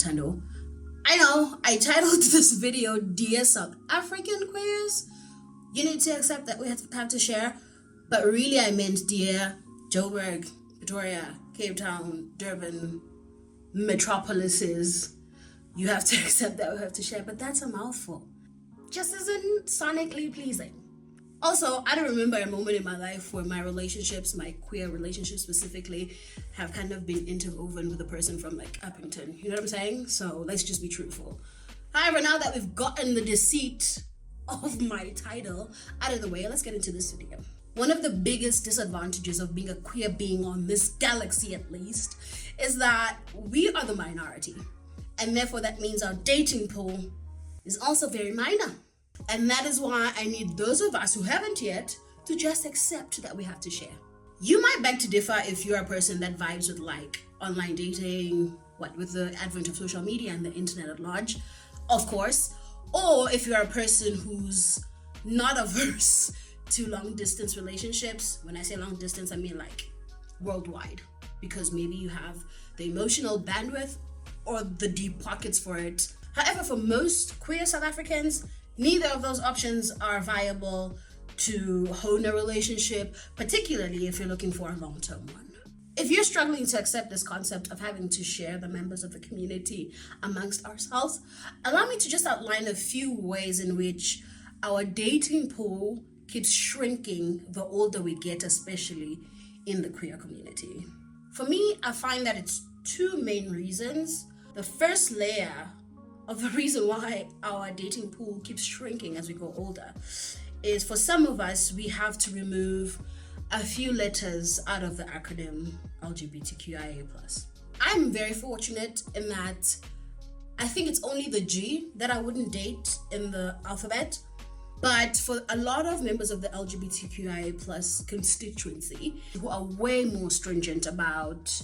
Thando. I know I titled this video Dear South African Queers, you need to accept that we have to share, but really I meant Dear Joburg, Pretoria, Cape Town, Durban, metropolises. You have to accept that we have to share, but that's a mouthful. Just isn't sonically pleasing. Also, I don't remember a moment in my life where my relationships, my queer relationships specifically, have kind of been interwoven with a person from like Uppington. You know what I'm saying? So let's just be truthful. However, now that we've gotten the deceit of my title out of the way, let's get into this video. One of the biggest disadvantages of being a queer being on this galaxy, at least, is that we are the minority. And therefore that means our dating pool is also very minor. And that is why I need those of us who haven't yet to just accept that we have to share. You might beg to differ if you're a person that vibes with like online dating, with the advent of social media and the internet at large, of course, or if you're a person who's not averse to long distance relationships. When I say long distance, I mean like worldwide, because maybe you have the emotional bandwidth or the deep pockets for it. However, for most queer South Africans, neither of those options are viable to hone a relationship, particularly if you're looking for a long-term one. If you're struggling to accept this concept of having to share the members of the community amongst ourselves, allow me to just outline a few ways in which our dating pool keeps shrinking the older we get, especially in the queer community. For me, I find that it's two main reasons. The first layer of the reason why our dating pool keeps shrinking as we go older is, for some of us, we have to remove a few letters out of the acronym LGBTQIA+. I'm very fortunate in that I think it's only the G that I wouldn't date in the alphabet. But for a lot of members of the LGBTQIA+ constituency who are way more stringent about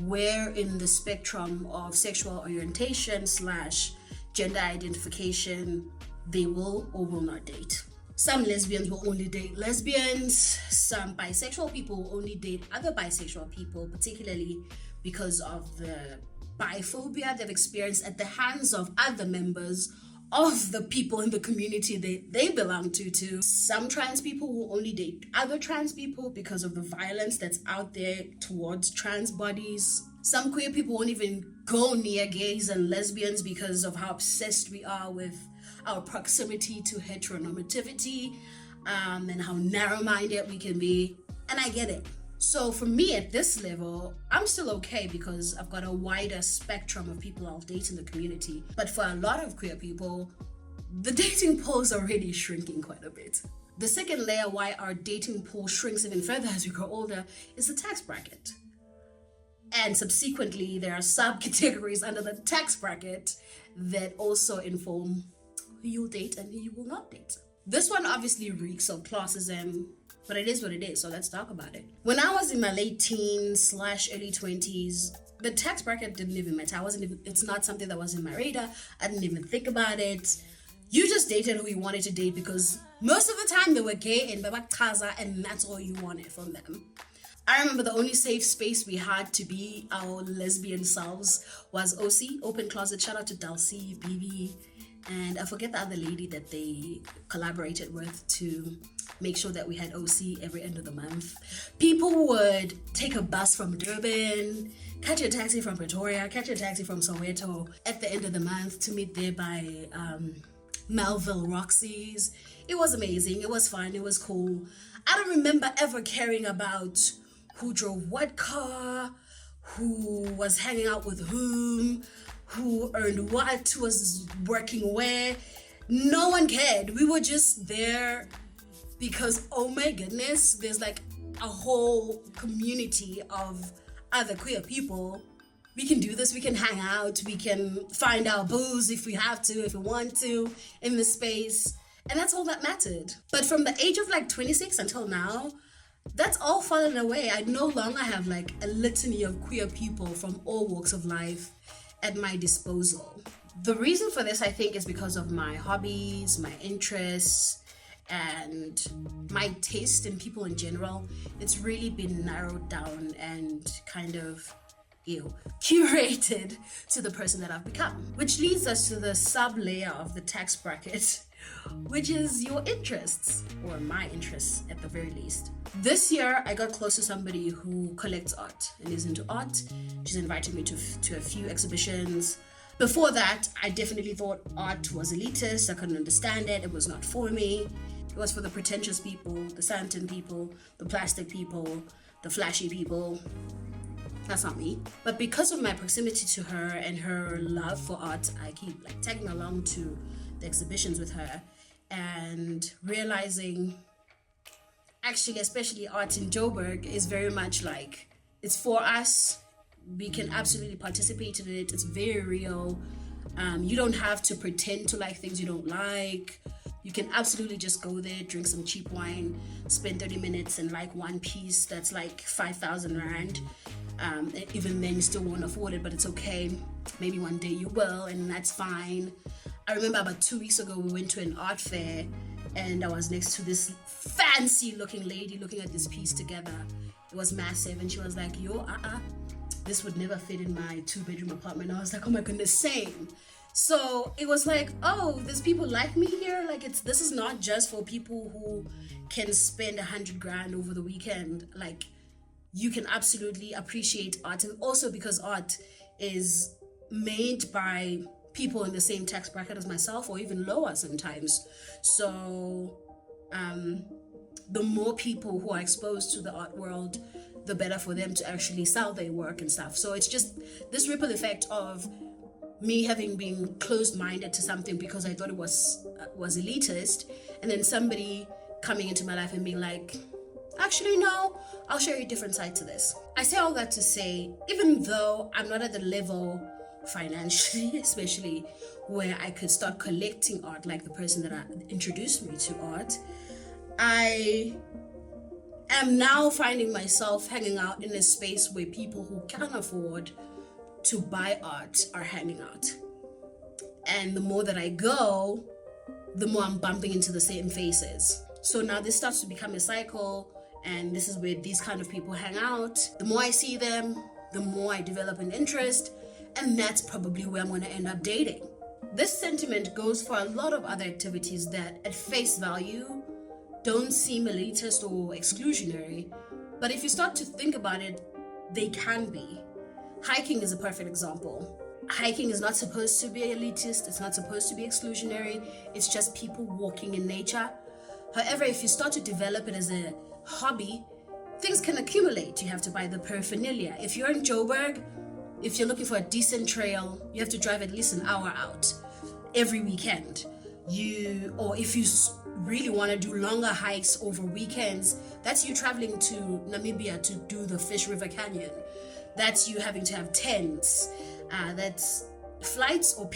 where in the spectrum of sexual orientation / gender identification they will or will not date. Some lesbians will only date lesbians. Some bisexual people will only date other bisexual people, particularly because of the biphobia they've experienced at the hands of other members of the people in the community they belong to. Some trans people will only date other trans people because of the violence that's out there towards trans bodies. Some queer people won't even go near gays and lesbians because of how obsessed we are with our proximity to heteronormativity, and how narrow-minded we can be. And I get it. So for me at this level, I'm still okay because I've got a wider spectrum of people I'll date in the community. But for a lot of queer people, the dating pool is already shrinking quite a bit. The second layer why our dating pool shrinks even further as we grow older is the tax bracket. And subsequently, there are subcategories under the tax bracket that also inform who you'll date and who you will not date. This one obviously reeks of classism, but it is what it is, so let's talk about it. When I was in my late teens / early 20s, the tax bracket didn't even matter. It's not something that was in my radar. I didn't even think about it. You just dated who you wanted to date because most of the time they were gay and babakaza, and that's all you wanted from them. I remember the only safe space we had to be our lesbian selves was OC, Open Closet. Shout out to Dulcie, BB, and I forget the other lady that they collaborated with to make sure that we had OC every end of the month. People would take a bus from Durban, catch a taxi from Pretoria, catch a taxi from Soweto at the end of the month to meet there by Melville Roxy's. It was amazing. It was fun. It was cool. I don't remember ever caring about who drove what car, who was hanging out with whom, who earned what, who was working where. No one cared. We were just there because, oh my goodness, there's like a whole community of other queer people. We can do this, we can hang out, we can find our booze if we have to, if we want to, in this space. And that's all that mattered. But from the age of like 26 until now, that's all fallen away. I no longer have like a litany of queer people from all walks of life at my disposal. The reason for this, I think, is because of my hobbies, my interests, and my taste in people in general. It's really been narrowed down and kind of curated to the person that I've become. Which leads us to the sub-layer of the tax bracket, which is your interests, or my interests at the very least. This year, I got close to somebody who collects art and is into art. She's invited me to a few exhibitions. Before that, I definitely thought art was elitist. I couldn't understand it. It was not for me. It was for the pretentious people, the Santon people, the plastic people, the flashy people. That's not me. But because of my proximity to her and her love for art, I keep like tagging along to the exhibitions with her and realizing, actually, especially art in Joburg is very much like, it's for us. We can absolutely participate in it. It's very real. You don't have to pretend to like things you don't like. You can absolutely just go there, drink some cheap wine, spend 30 minutes and like one piece that's like 5,000 Rand. Even then you still won't afford it, but it's okay. Maybe one day you will, and that's fine. I remember about 2 weeks ago, we went to an art fair and I was next to this fancy looking lady looking at this piece together. It was massive and she was like, yo, this would never fit in my 2-bedroom apartment. I was like, oh my goodness, same. So it was like, oh, there's people like me here. Like this is not just for people who can spend 100 grand over the weekend. Like you can absolutely appreciate art, and also because art is made by people in the same tax bracket as myself, or even lower sometimes. So the more people who are exposed to the art world, the better for them to actually sell their work and stuff. So it's just this ripple effect of me having been closed-minded to something because I thought it was elitist, and then somebody coming into my life and being like, actually no, I'll show you a different side to this. I say all that to say, even though I'm not at the level financially, especially, where I could start collecting art like the person that introduced me to art, I am now finding myself hanging out in a space where people who can afford to buy art are hanging out. And the more that I go, the more I'm bumping into the same faces. So now this starts to become a cycle, and this is where these kind of people hang out. The more I see them, the more I develop an interest, and that's probably where I'm going to end up dating. This sentiment goes for a lot of other activities that at face value don't seem elitist or exclusionary, but if you start to think about it, they can be. Hiking is a perfect example. Hiking is not supposed to be elitist, it's not supposed to be exclusionary, it's just people walking in nature. However, if you start to develop it as a hobby, things can accumulate. You have to buy the paraphernalia. If you're in Joburg, if you're looking for a decent trail, you have to drive at least an hour out every weekend. Or if you really want to do longer hikes over weekends, that's you traveling to Namibia to do the Fish River Canyon. That's you having to have tents. That's flights or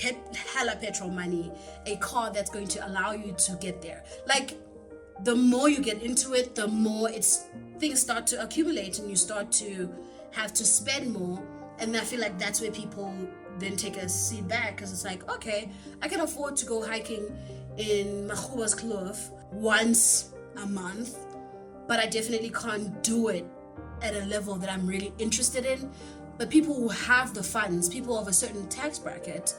hella petrol money, a car that's going to allow you to get there. Like, the more you get into it, the more things start to accumulate and you start to have to spend more. And I feel like that's where people then take a seat back, because it's like, okay, I can afford to go hiking in Mahuba's Hlophe once a month, but I definitely can't do it at a level that I'm really interested in. But people who have the funds, people of a certain tax bracket,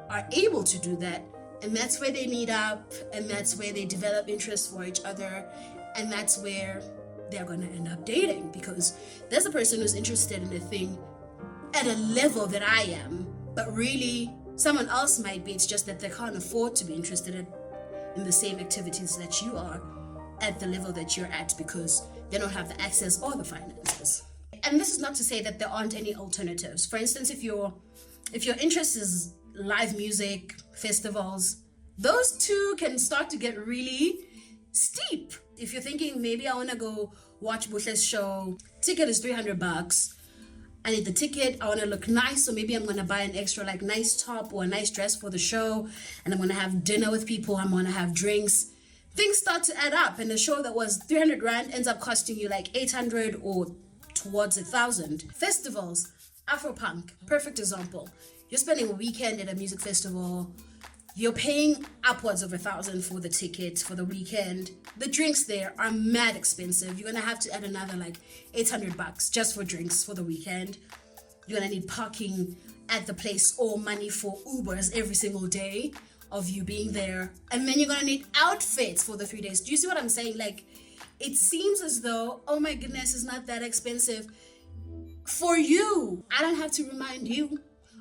are able to do that, and that's where they meet up, and that's where they develop interest for each other, and that's where they're going to end up dating, because there's a person who's interested in a thing at a level that I am, but really someone else might be. It's just that they can't afford to be interested in the same activities that you are at the level that you're at, because they don't have the access or the finances. And this is not to say that there aren't any alternatives. For instance, if your interest is live music, festivals, those two can start to get really steep. If you're thinking, maybe I want to go watch Bush's show, ticket is $300. I need the ticket, I want to look nice, so maybe I'm going to buy an extra like nice top or a nice dress for the show, and I'm going to have dinner with people, I'm going to have drinks. Things start to add up, and the show that was 300 Rand ends up costing you like 800 or towards 1,000. Festivals, Afropunk, perfect example. You're spending a weekend at a music festival, you're paying upwards of 1,000 for the tickets for the weekend. The drinks there are mad expensive. You're gonna have to add another like $800 just for drinks for the weekend. You're gonna need parking at the place or money for Ubers every single day of you being there. And then you're gonna need outfits for the 3 days. Do you see what I'm saying? Like, it seems as though, oh my goodness, it's not that expensive for you. I don't have to remind you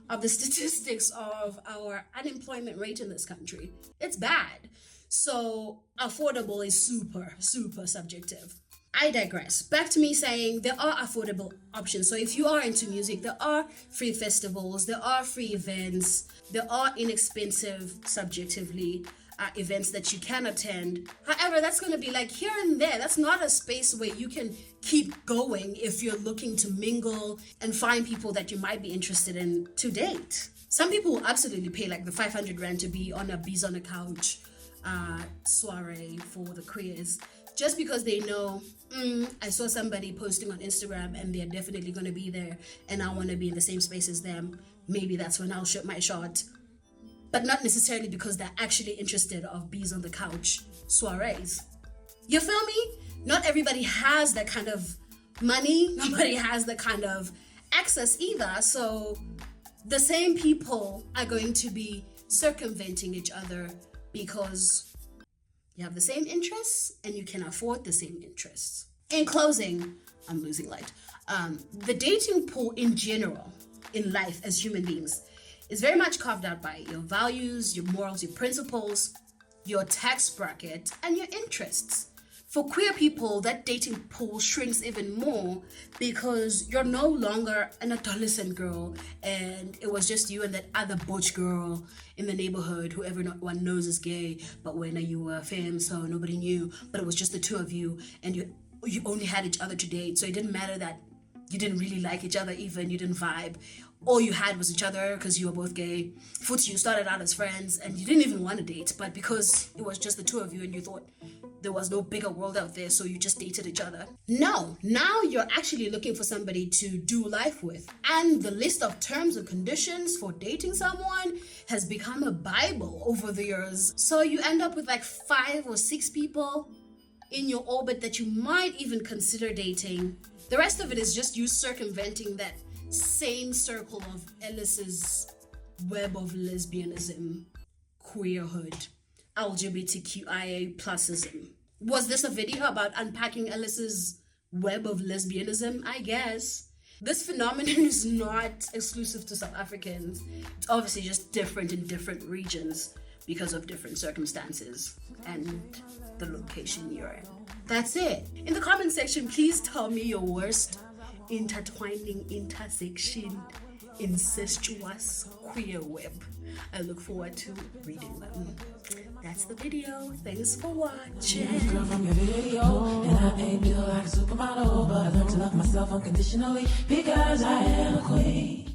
of the statistics of our unemployment rate in this country. It's bad. So affordable is super, super subjective. I digress. Back to me saying there are affordable options. So if you are into music, there are free festivals, there are free events, there are inexpensive, subjectively, events that you can attend. However, that's going to be like here and there. That's not a space where you can keep going if you're looking to mingle and find people that you might be interested in to date. Some people will absolutely pay like the 500 Rand to be on a bees on a couch soiree for the queers, just because they know, I saw somebody posting on Instagram and they're definitely going to be there and I want to be in the same space as them. Maybe that's when I'll shoot my shot. But not necessarily because they're actually interested of bees on the couch soirees. You feel me? Not everybody has that kind of money. Nobody has that kind of access either. So the same people are going to be circumventing each other because you have the same interests and you can afford the same interests. In closing, I'm losing light. The dating pool in general in life as human beings is very much carved out by your values, your morals, your principles, your tax bracket, and your interests. For queer people, that dating pool shrinks even more because you're no longer an adolescent girl and it was just you and that other butch girl in the neighborhood who everyone knows is gay, but when you were femme, so nobody knew, but it was just the two of you and you only had each other to date, so it didn't matter that you didn't really like each other even, you didn't vibe. All you had was each other because you were both gay. Foots, you started out as friends and you didn't even want to date, but because it was just the two of you and you thought there was no bigger world out there, so you just dated each other. No, now you're actually looking for somebody to do life with. And the list of terms and conditions for dating someone has become a Bible over the years. So you end up with like 5 or 6 people in your orbit that you might even consider dating. The rest of it is just you circumventing that same circle of Ellis's web of lesbianism, queerhood, LGBTQIA plusism. Was this a video about unpacking Ellis's web of lesbianism? I guess. This phenomenon is not exclusive to South Africans. It's obviously just different in different regions because of different circumstances and the location you're in. That's it. In the comment section, please tell me your worst intertwining, intersection, incestuous queer web. I look forward to reading them. That's the video. Thanks for watching. Girl from your video, and I ain't built like a supermodel, but I learned to love myself unconditionally because I am a queen.